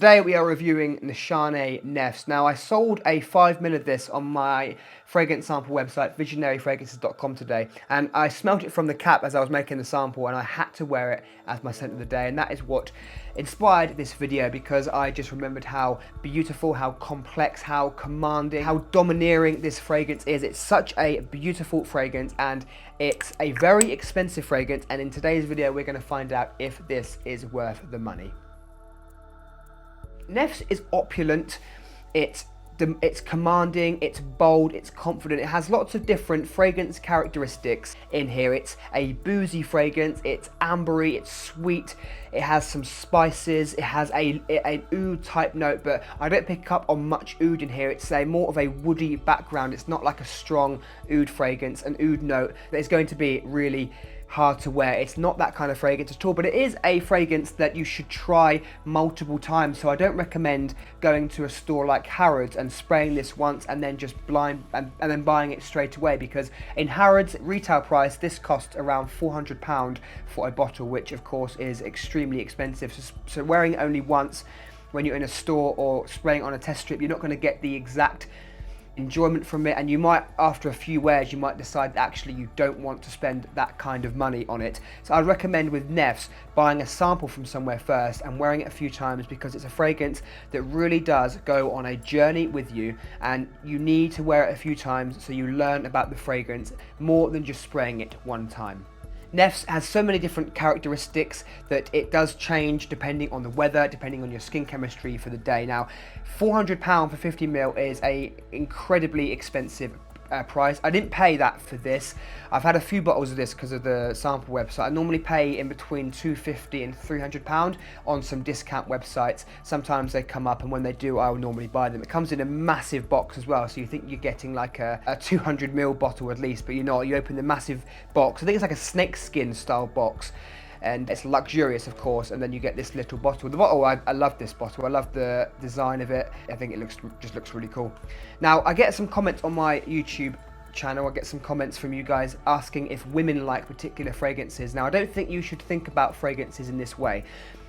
Today we are reviewing NISHANE Nefs. Now I sold a 5ml of this on my fragrance sample website, visionaryfragrances.com today, and I smelt it from the cap as I was making the sample and I had to wear it as my scent of the day, and that is what inspired this video because I just remembered how beautiful, how complex, how commanding, how domineering this fragrance is. It's such a beautiful fragrance and it's a very expensive fragrance, and in today's video we're going to find out if this is worth the money. Nefs is opulent, it's commanding, it's bold, it's confident. It has lots of different fragrance characteristics in here. It's a boozy fragrance, it's ambery, it's sweet, it has some spices, it has an oud type note, but I don't pick up on much oud in here. It's more of a woody background. It's not like a strong oud fragrance, an oud note that is going to be really hard to wear. It's not that kind of fragrance at all, but it is a fragrance that you should try multiple times. So I don't recommend going to a store like Harrods and spraying this once and then just and then buying it straight away, because in Harrods retail price this costs around £400 for a bottle, which of course is extremely expensive. So wearing it only once when you're in a store or spraying on a test strip, you're not going to get the exact enjoyment from it, and you might, after a few wears, you might decide that actually you don't want to spend that kind of money on it. So I'd recommend with Nefs buying a sample from somewhere first and wearing it a few times, because it's a fragrance that really does go on a journey with you, and you need to wear it a few times so you learn about the fragrance more than just spraying it one time. Nefs has so many different characteristics that it does change depending on the weather, depending on your skin chemistry for the day. Now, £400 for 50ml is a incredibly expensive price. I didn't pay that for this. I've had a few bottles of this because of the sample website. I normally pay in between £250 and £300 on some discount websites. Sometimes they come up, and when they do, I will normally buy them. It comes in a massive box as well, so you think you're getting like a 200ml bottle at least, but you're not. You open the massive box. I think it's like a snakeskin style box, and it's luxurious, of course, and then you get this little bottle. The bottle, I love this bottle. I love the design of it. I think it just looks really cool. Now, I get some comments on my YouTube channel. I get some comments from you guys asking if women like particular fragrances. Now, I don't think you should think about fragrances in this way,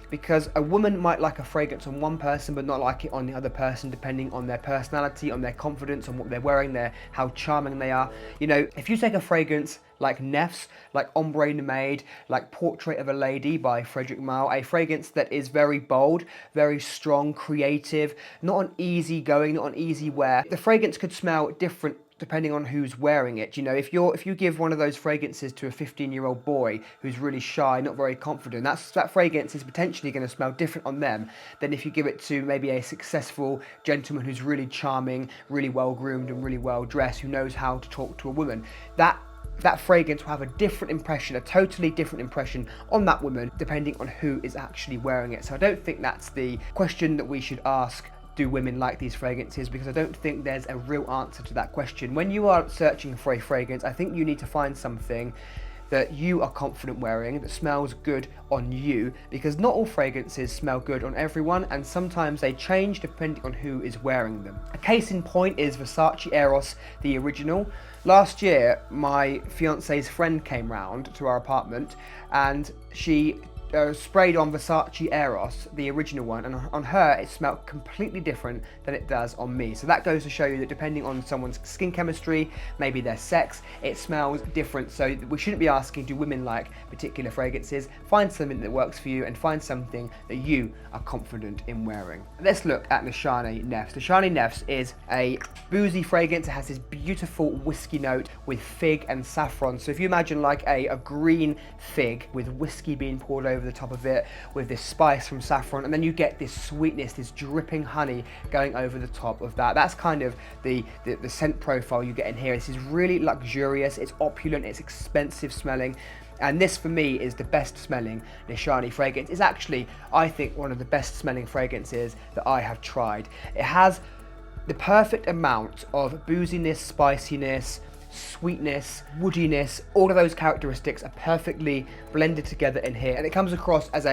because a woman might like a fragrance on one person but not like it on the other person, depending on their personality, on their confidence, on what they're wearing, how charming they are. You know, if you take a fragrance like Nefs, like Ombre Nomade, like Portrait of a Lady by Frederic Malle, a fragrance that is very bold, very strong, creative, not an easy going, not an easy wear. The fragrance could smell different depending on who's wearing it. You know, if you give one of those fragrances to a 15-year-old boy who's really shy, not very confident, that fragrance is potentially going to smell different on them than if you give it to maybe a successful gentleman who's really charming, really well groomed and really well dressed, who knows how to talk to a woman. That fragrance will have a different impression, a totally different impression on that woman, depending on who is actually wearing it. So I don't think that's the question that we should ask. Do women like these fragrances? Because I don't think there's a real answer to that question. When you are searching for a fragrance, I think you need to find something that you are confident wearing, that smells good on you, because not all fragrances smell good on everyone, and sometimes they change depending on who is wearing them. A case in point is Versace Eros, the original. Last year, my fiance's friend came round to our apartment, and she sprayed on Versace Eros, the original one, and on her it smelled completely different than it does on me. So that goes to show you that depending on someone's skin chemistry, maybe their sex, it smells different. So we shouldn't be asking, do women like particular fragrances? Find something that works for you and find something that you are confident in wearing. Let's look at NISHANE Nefs. NISHANE Nefs is a boozy fragrance. It has this beautiful whiskey note with fig and saffron. So if you imagine like a green fig with whiskey being poured over the top of it, with this spice from saffron, and then you get this sweetness, this dripping honey going over the top of that. That's kind of the scent profile you get in here. This is really luxurious, it's opulent, it's expensive smelling, and this for me is the best smelling NISHANE fragrance. It's actually, I think, one of the best smelling fragrances that I have tried. It has the perfect amount of booziness, spiciness, sweetness, woodiness. All of those characteristics are perfectly blended together in here, and it comes across as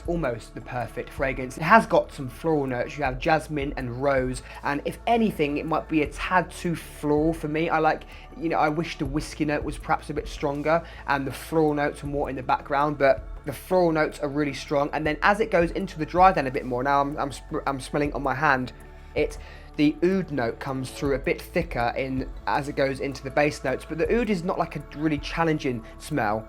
almost the perfect fragrance. It has got some floral notes. You have jasmine and rose, and if anything, it might be a tad too floral for me. I wish the whiskey note was perhaps a bit stronger and the floral notes were more in the background, but The floral notes are really strong, and then as it goes into the dry down a bit more, now I'm smelling on my hand, the oud note comes through a bit thicker as it goes into the base notes, but the oud is not like a really challenging smell.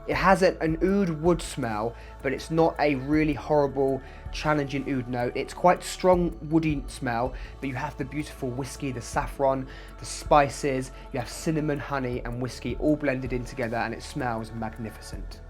It has an oud wood smell, but it's not a really horrible, challenging oud note. It's quite strong woody smell, but you have the beautiful whiskey, the saffron, the spices, you have cinnamon, honey and whiskey all blended in together, and it smells magnificent.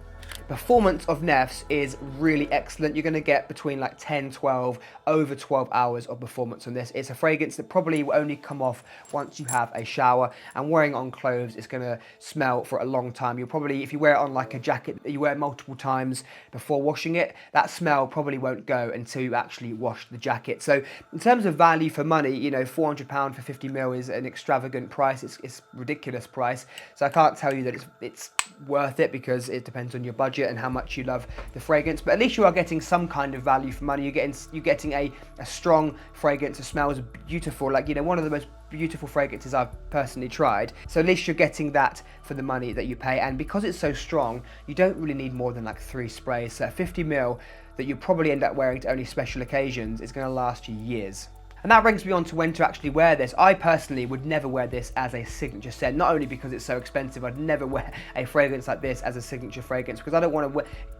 Performance of Nefs is really excellent. You're going to get between like 10, 12, over 12 hours of performance on this. It's a fragrance that probably will only come off once you have a shower, and wearing it on clothes, it's going to smell for a long time. You'll probably, if you wear it on like a jacket that you wear multiple times before washing it, that smell probably won't go until you actually wash the jacket. So in terms of value for money, you know, £400 for 50ml is an extravagant price. It's a ridiculous price. So I can't tell you that it's worth it, because it depends on your budget and how much you love the fragrance, but at least you are getting some kind of value for money. You're getting a strong fragrance that smells beautiful, like, you know, one of the most beautiful fragrances I've personally tried. So at least you're getting that for the money that you pay, and because it's so strong, you don't really need more than like 3 sprays. So 50ml that you probably end up wearing to only special occasions is going to last you years. And that brings me on to when to actually wear this. I personally would never wear this as a signature scent, not only because it's so expensive. I'd never wear a fragrance like this as a signature fragrance, because I don't want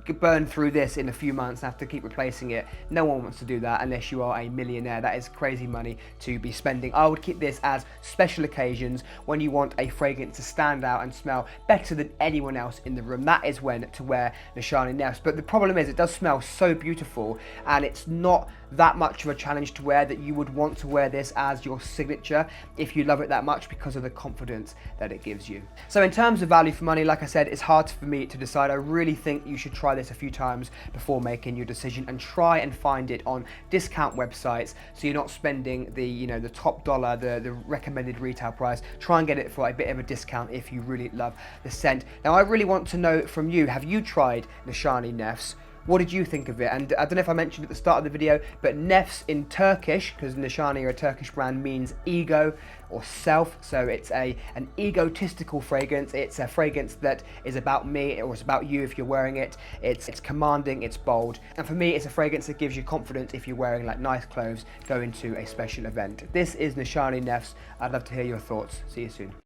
to burn through this in a few months and have to keep replacing it. No one wants to do that unless you are a millionaire. That is crazy money to be spending. I would keep this as special occasions, when you want a fragrance to stand out and smell better than anyone else in the room. That is when to wear NISHANE Nefs. But the problem is, it does smell so beautiful, and it's not that much of a challenge to wear that you would want to wear this as your signature if you love it that much, because of the confidence that it gives you. So in terms of value for money, like I said, it's hard for me to decide. I really think you should try this a few times before making your decision, and try and find it on discount websites, so you're not spending the, you know, the top dollar, the recommended retail price. Try and get it for a bit of a discount if you really love the scent. Now I really want to know from you, have you tried NISHANE Nefs? What did you think of it? And I don't know if I mentioned at the start of the video, but Nefs in Turkish, because NISHANE are a Turkish brand, means ego or self. So it's an egotistical fragrance. It's a fragrance that is about me, or it's about you if you're wearing it. It's commanding, it's bold. And for me, it's a fragrance that gives you confidence if you're wearing like nice clothes going to a special event. This is NISHANE Nefs. I'd love to hear your thoughts. See you soon.